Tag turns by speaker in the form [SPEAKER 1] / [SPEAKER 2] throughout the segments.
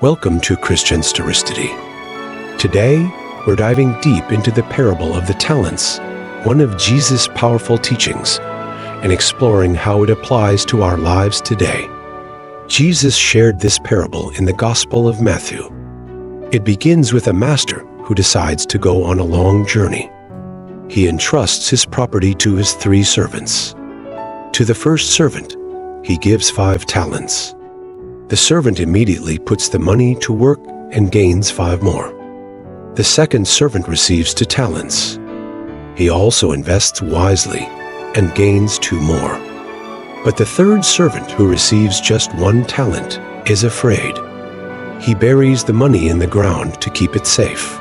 [SPEAKER 1] Welcome to ChristianStorysToday. Today, we're diving deep into the parable of the talents, one of Jesus' powerful teachings, and exploring how it applies to our lives today. Jesus shared this parable in the Gospel of Matthew. It begins with a master who decides to go on a long journey. He entrusts his property to his 3 servants. To the first servant, he gives 5 talents. The servant immediately puts the money to work and gains 5 more. The second servant receives 2 talents. He also invests wisely and gains 2 more. But the third servant, who receives just 1 talent, is afraid. He buries the money in the ground to keep it safe.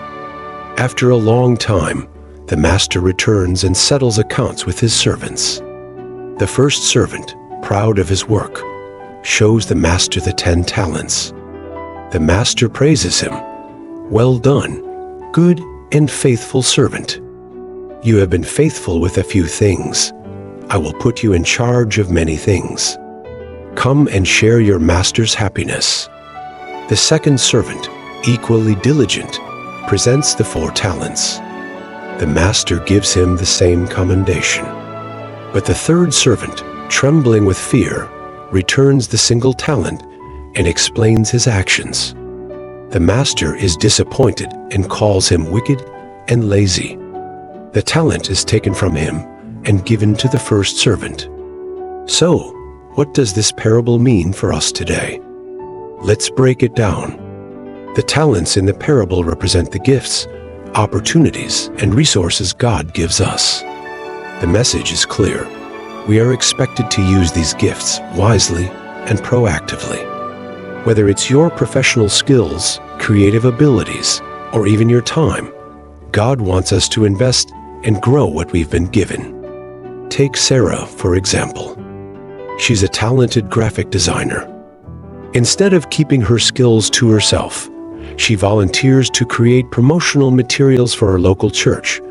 [SPEAKER 1] After a long time, the master returns and settles accounts with his servants. The first servant, proud of his work, shows the master the 10 talents. The master praises him. "Well done, good and faithful servant. You have been faithful with a few things. I will put you in charge of many things. Come and share your master's happiness." The second servant, equally diligent, presents the 4 talents. The master gives him the same commendation. But the third servant, trembling with fear, returns the single talent and explains his actions. The master is disappointed and calls him wicked and lazy. The talent is taken from him and given to the first servant. So, what does this parable mean for us today? Let's break it down. The talents in the parable represent the gifts, opportunities, and resources God gives us. The message is clear. We are expected to use these gifts wisely and proactively. Whether it's your professional skills, creative abilities, or even your time, God wants us to invest and grow what we've been given. Take Sarah, for example. She's a talented graphic designer. Instead of keeping her skills to herself, she volunteers to create promotional materials for her local church,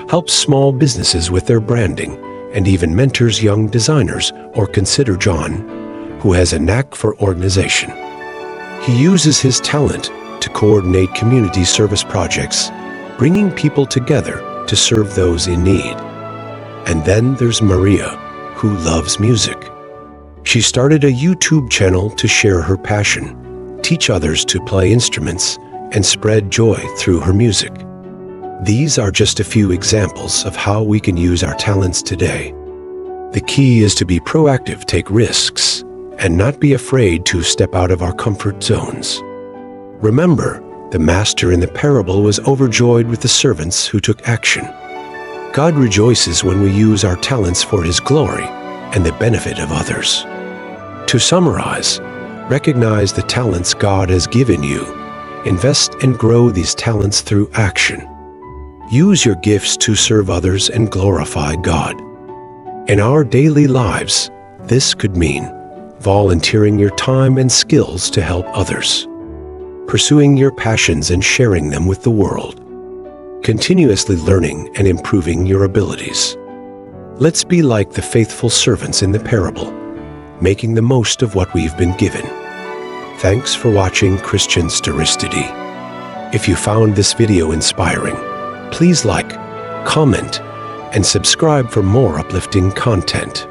[SPEAKER 1] helps small businesses with their branding, and even mentors young designers, or consider John, who has a knack for organization. He uses his talent to coordinate community service projects, bringing people together to serve those in need. And then there's Maria, who loves music. She started a YouTube channel to share her passion, teach others to play instruments, and spread joy through her music. These are just a few examples of how we can use our talents today. The key is to be proactive, take risks, and not be afraid to step out of our comfort zones. Remember, the master in the parable was overjoyed with the servants who took action. God rejoices when we use our talents for His glory and the benefit of others. To summarize, recognize the talents God has given you. Invest and grow these talents through action. Use your gifts to serve others and glorify God. In our daily lives, this could mean volunteering your time and skills to help others, pursuing your passions and sharing them with the world, continuously learning and improving your abilities. Let's be like the faithful servants in the parable, making the most of what we've been given. Thanks for watching ChristianStorysToday. If you found this video inspiring, please like, comment, and subscribe for more uplifting content.